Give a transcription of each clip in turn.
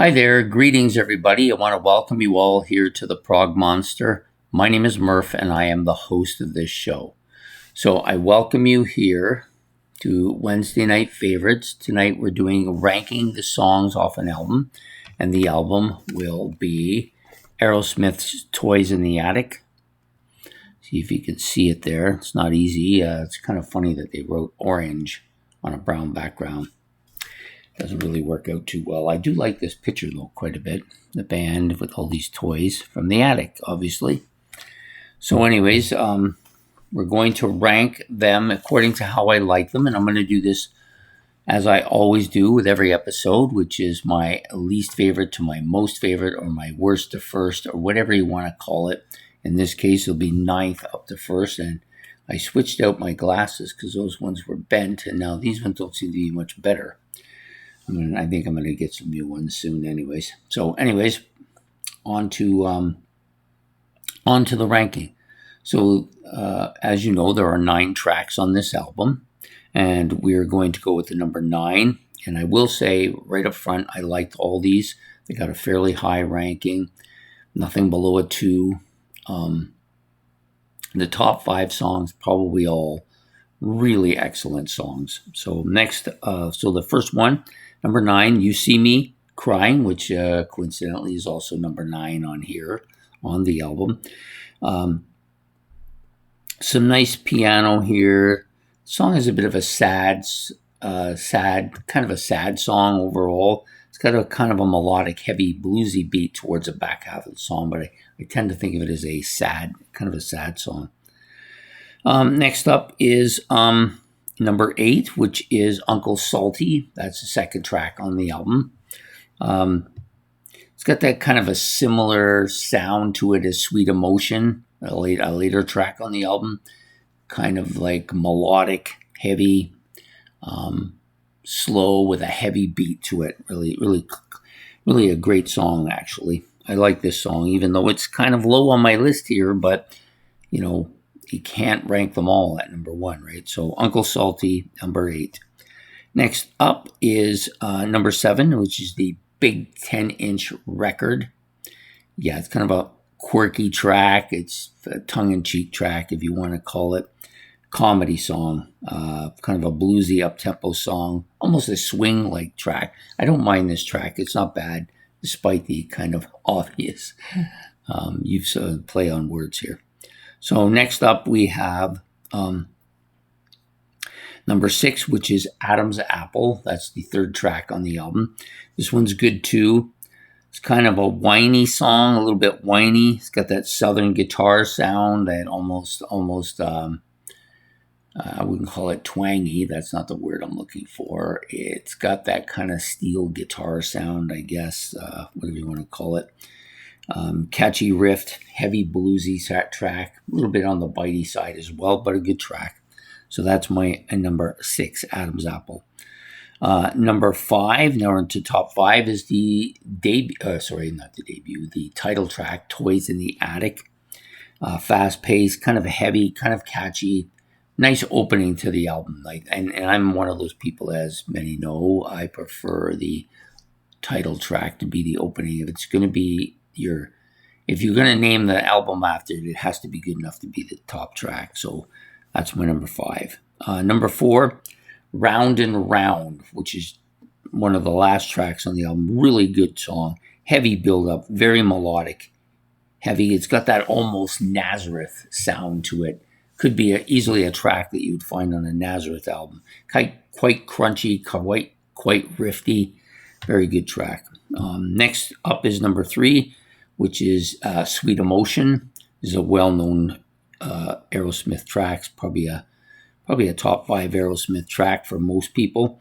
Hi there, greetings everybody. I want to welcome you all here to the Prog Monster. My name is Murph and I am the host of this show. So I welcome you here to Wednesday Night Favorites. Tonight we're doing ranking the songs off an album, and the album will be Aerosmith's Toys in the Attic. See if you can see it there. It's not easy. It's kind of funny that they wrote orange on a brown background. Doesn't really work out too well. I do like this picture though quite a bit. The band with all these toys from the attic, obviously. So anyways, we're going to rank them according to how I like them. And I'm going to do this as I always do with every episode, which is my least favorite to my most favorite, or my worst to first, or whatever you want to call it. In this case, it'll be ninth up to first. And I switched out my glasses because those ones were bent. And now these ones don't seem to be much better. I think I'm going to get some new ones soon anyways. So anyways, on to the ranking. So as you know, there are 9 tracks on this album, and we're going to go with the number 9. And I will say right up front, I liked all these. They got a fairly high ranking, nothing below a 2. The top 5 songs, probably all really excellent songs. So next, so the first one, number 9, You See Me Crying, which coincidentally is also number 9 on here on the album. Some nice piano here. The song is a bit of a sad song overall. It's got a kind of a melodic, heavy, bluesy beat towards the back half of the song, but I tend to think of it as a sad song. Next up is number 8, which is Uncle Salty. That's the second track on the album. It's got that kind of a similar sound to it as Sweet Emotion, a later track on the album. Kind of like melodic, heavy, slow with a heavy beat to it. Really a great song, actually. I like this song, even though it's kind of low on my list here, but, you know, you can't rank them all at number 1, right? So Uncle Salty, number 8. Next up is number 7, which is the big 10-inch record. Yeah, it's kind of a quirky track. It's a tongue-in-cheek track, if you want to call it. Comedy song, kind of a bluesy up-tempo song, almost a swing-like track. I don't mind this track. It's not bad, despite the kind of obvious play on words here. So next up we have number 6, which is Adam's Apple. That's the third track on the album. This one's good too. It's kind of a whiny song, a little bit whiny. It's got that southern guitar sound that almost I wouldn't call it twangy. That's not the word I'm looking for. It's got that kind of steel guitar sound, I guess, whatever you want to call it. Catchy riff, heavy bluesy track, a little bit on the bitey side as well, but a good track. So that's my number 6, Adam's Apple. Number 5, now we're into top 5, is the the title track, Toys in the Attic. Fast-paced, kind of heavy, kind of catchy, nice opening to the album. And I'm one of those people, as many know, I prefer the title track to be the opening. If it's going to be if you're going to name the album after it, it has to be good enough to be the top track. So that's my number 5. Number 4, Round and Round, which is one of the last tracks on the album. Really good song. Heavy build-up, very melodic, heavy. It's got that almost Nazareth sound to it. Could be easily a track that you would find on a Nazareth album. Quite crunchy, quite riffy. Very good track. Next up is number 3, which is Sweet Emotion. This is a well-known Aerosmith track. Probably a top 5 Aerosmith track for most people.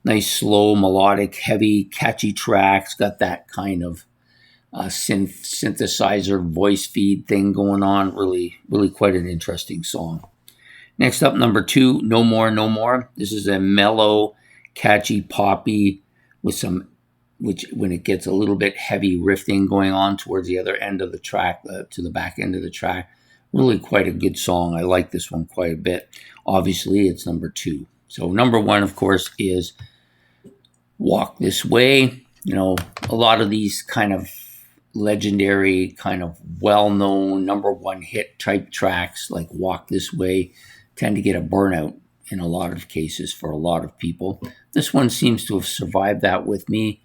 Nice, slow, melodic, heavy, catchy tracks. Got that kind of synthesizer voice feed thing going on. Really quite an interesting song. Next up, number 2, No More, No More. This is a mellow, catchy, poppy with which when it gets a little bit heavy riffing going on towards the other end of the track, to the back end of the track. Really quite a good song. I like this one quite a bit. Obviously, it's number 2. So number 1, of course, is Walk This Way. a lot of these kind of legendary, kind of well-known number one hit type tracks like Walk This Way tend to get a burnout in a lot of cases for a lot of people. This one seems to have survived that with me,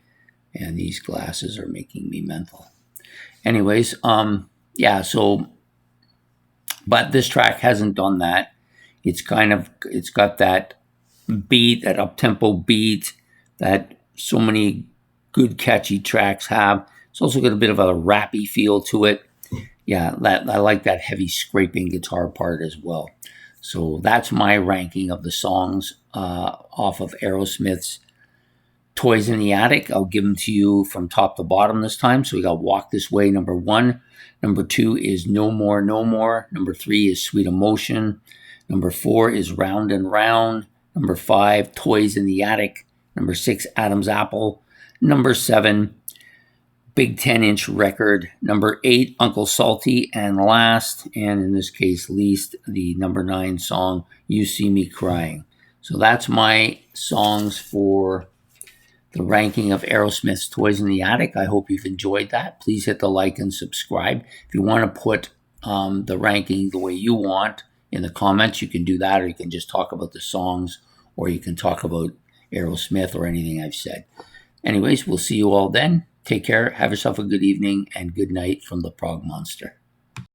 and these glasses are making me mental. Anyways, but this track hasn't done that. It's got that beat, that up-tempo beat that so many good catchy tracks have. It's also got a bit of a rappy feel to it. Yeah, I like that heavy scraping guitar part as well. So that's my ranking of the songs off of Aerosmith's Toys in the Attic. I'll give them to you from top to bottom this time. So we got Walk This Way, number 1. Number 2 is No More, No More. Number 3 is Sweet Emotion. Number 4 is Round and Round. Number 5, Toys in the Attic. Number 6, Adam's Apple. Number 7, Big 10-inch Record. Number 8, Uncle Salty. And last, and in this case least, the number 9 song, You See Me Crying. So that's my songs for the ranking of Aerosmith's Toys in the Attic. I hope you've enjoyed that. Please hit the like and subscribe. If you want to put the ranking the way you want in the comments, you can do that, or you can just talk about the songs, or you can talk about Aerosmith or anything I've said. Anyways, we'll see you all then. Take care. Have yourself a good evening and good night from the Prog Monster.